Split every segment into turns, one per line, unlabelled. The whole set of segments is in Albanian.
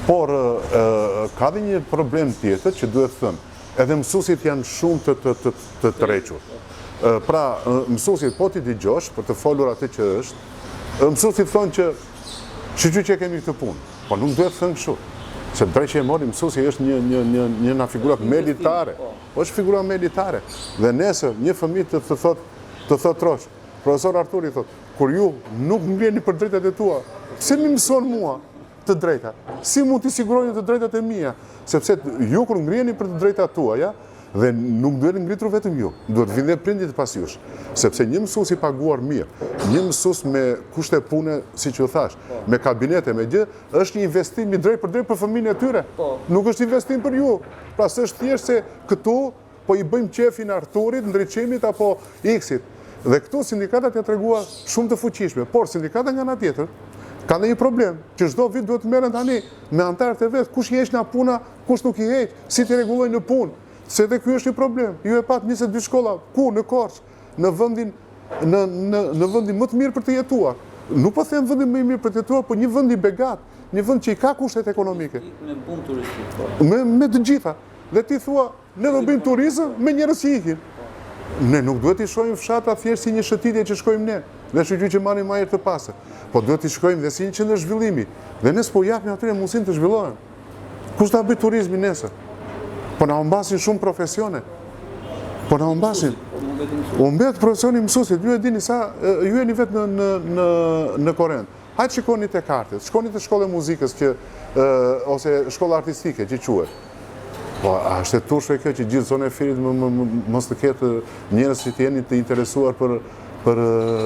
Por ka dhe një problem tjetër që duhet thënë, edhe mësuesit janë shumë të tërhequr. Pra, mësuesit po ti dëgjosh për të folur atë që është, mësuesit thonë që që kemi këtë punë, po nuk duhet thënë kështu. Se drejt që e mori mësuesi është një nga figurat militare. Është figura militare. Dhe nesër një fëmijë të thot trosh, profesor Arturi thot, kur ju nuk ngriheni për drejtat e tua, pse më mëson mua të drejta? Si mund t'i siguroni të drejtat e mia? Sepse ju kur ngriheni për të drejtat tuaja, dhe nuk duhet ngritur vetëm ju, duhet vinë dhe prindit pas jush. Sepse një mësues i paguar mirë, një mësues me kushte pune, siç u thash, me kabinete, me gjë, është një investim i drejt për drejt për fëmijën e tyre. Nuk është investim për ju. Pra s'është thjesht se këtu po i bëjmë qefin Arturit, ndriçimit apo X-it. Dhe këtu sindikatat janë treguar shumë të fuqishme, por sindikata nga ana tjetër ka një problem, që çdo vit duhet merren tani me antarët e vet, kush i heq nga puna, kush nuk i heq, si të rregullojnë në punë. Se dhe ky është një problem. Ju e pat 22 shkolla, ku në Korçë, në vendin më të mirë për të jetuar. Nuk po them vendin më i mirë për të jetuar, por një vend i begat, një vend që i ka kushtet ekonomike.
Me punë turistik.
Me të gjitha. Dhe ti thua, ne do bëjmë turizëm me njerëz që ikin. Ne nuk duhet i shohim fshatra thjesht si një shëtitje që shkojmë ne, dhe shoqëri që marrim ajër të pastër. Po duhet i shkojmë dhe si një qendër zhvillimi. Dhe ne s'po japim atyre mundësinë të zhvillohen. Kush ta bëj turizmin nesër? Po na humbasin shumë profesione. Po na humbasin. U mbet profesioni mësuesit. Ju e dini sa, ju jeni vetë në Korrent. Hajtë shikoni te kartet, shkoni te shkolla e muzikës ose shkolla artistike që quhet. Po, a është e turshme kjo që gjithë zonë e Firit mos të ketë njerëz që të jeni të interesuar për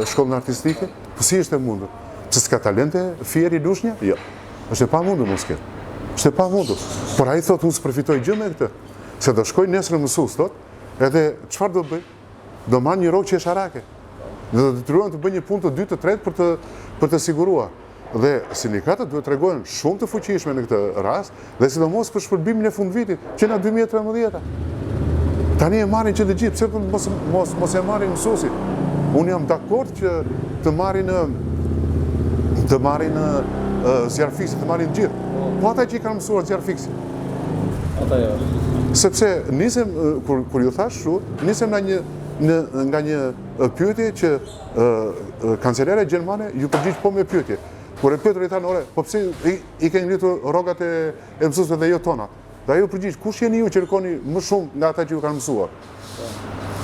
shkollën artistike? Po si është e mundur? Pse s'ka talente Fieri Lushnja? Jo. Është e pamundur mos ketë. Është e pamundur. Por ai thotë unë s'përfitoj gjë me këtë. Se do shkoj nesër në mësues, thotë, edhe çfarë do bëj? Do marr një rrogë qesharake. Dhe do detyrohen të bëjnë një punë të dytë, të tretë për të siguruar. Dhe sindikatët duhet të tregojnë shumë të fuqishme në këtë rast, dhe sidomos për shpërblimin e fundvitit, që na 2013. Tani e marrin që të gjithë, pse mos e marrin mësuesit? Unë jam dakord që të marrin zjarr fiksi, të marrin gjithë. Po ata që i kanë mësuar zjarr fiksi.
Ata jo.
Sepse nisem, kur ju thash kështu, nisem nga një pyetje që kancelere gjermane ju përgjigj po me pyetje. Kur e pyetën i thanë, ore, po pse i keni ngritur rrogat e mësuesve dhe jo tona? Dhe ajo përgjigj, kush jeni ju që kërkoni më shumë nga ata që ju kanë mësuar?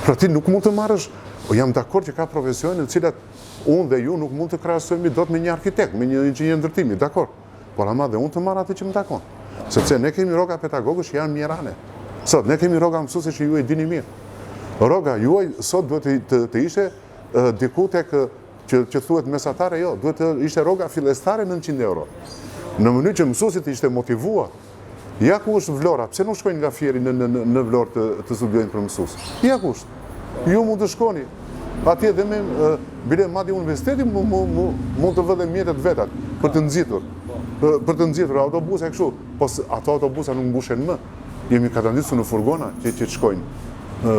Pra ti nuk mund të marrësh, jam dakord që ka profesione në cilat unë dhe ju nuk mund të krahasojmë dot me një arkitekt, me një inxhinier ndërtimi, dakord. Por ama dhe unë të marr atë që më takon. Sepse ne kemi rroga pedagogësh që janë mjerane. Sot ne kemi rroga mësuesi që ju e dini mirë. Rroga juaj sot duhet të ishte diku tek që thuhet mesatare, jo, duhet të ishte rroga fillestare 900 euro. Në mënyrë që mësuesit të ishte motivuar. Ja ku është Vlora, pse nuk shkojnë nga Fieri në Vlorë të studiojnë për mësues? Ja ku është. Ju mund të shkoni. Atje dhe me bile madje universiteti mund të vëdhe mjetet vetat për të nxitur. Për të nxitur autobuse kështu, po ato autobusa nuk mbushen më. Jemi katandisur në furgona që shkojnë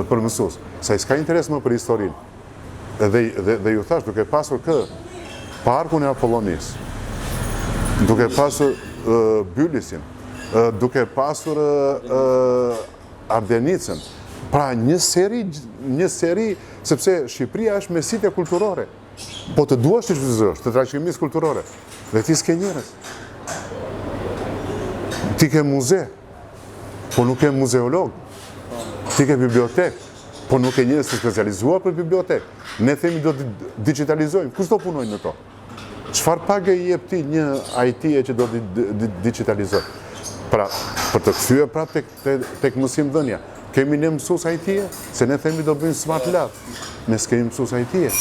për mësues. Sa i s'ka interes më për historinë. Dhe ju thash, duke pasur parkun e Apollonis, duke pasur Bylisin, duke pasur Ardenicën, pra një seri, sepse Shqipëria është me site kulturore, po të duash të shfrytëzosh, të trashëgimisë kulturore, dhe ti s'ke njerëz. Ti ke muze, po nuk ke muzeolog, ti ke bibliotek, po nuk e njerëz të specializuar për bibliotek. Ne themi do të digitalizojmë. Kush do punojnë në to? Çfarë pagë i jep ti një IT-e që do të digitalizoj? Pra, për të kthyer prapë tek mësimdhënia. Kemi ne mësues IT-e? Se ne themi do bëjmë smart lab. Ne s'kemi mësues IT-e.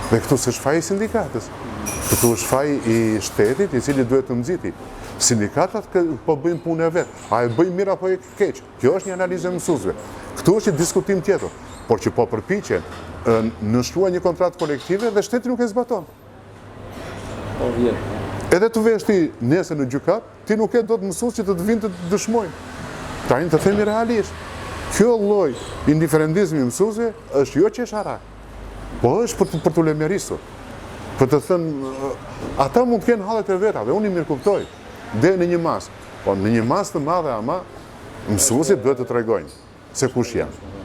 Dhe këtu s'është faji i sindikatës. Këtu është faji i shtetit, i cili duhet të nxiti. Sindikatat po bëjnë punën e vet. A e bëjnë mirë apo e keq? Kjo është një analizë e mësuesve. Këtu është një diskutim tjetër, por që po përpiqen nënshkruajnë një kontratë kolektive dhe shteti nuk e zbaton. Edhe të vesh ti nesër në gjykat, ti nuk e do të mësues që të vinë të dëshmojnë. Tani të themi realisht. Kjo lloj indiferentizmi i mësuesve është jo qesharak, po është për t'u lemerisur. Për të thënë, ata mund të kenë hallet e veta dhe unë i mirë kuptoj, deri në një mas. Po në një mas të madhe ama mësuesit duhet të tregojnë se kush janë.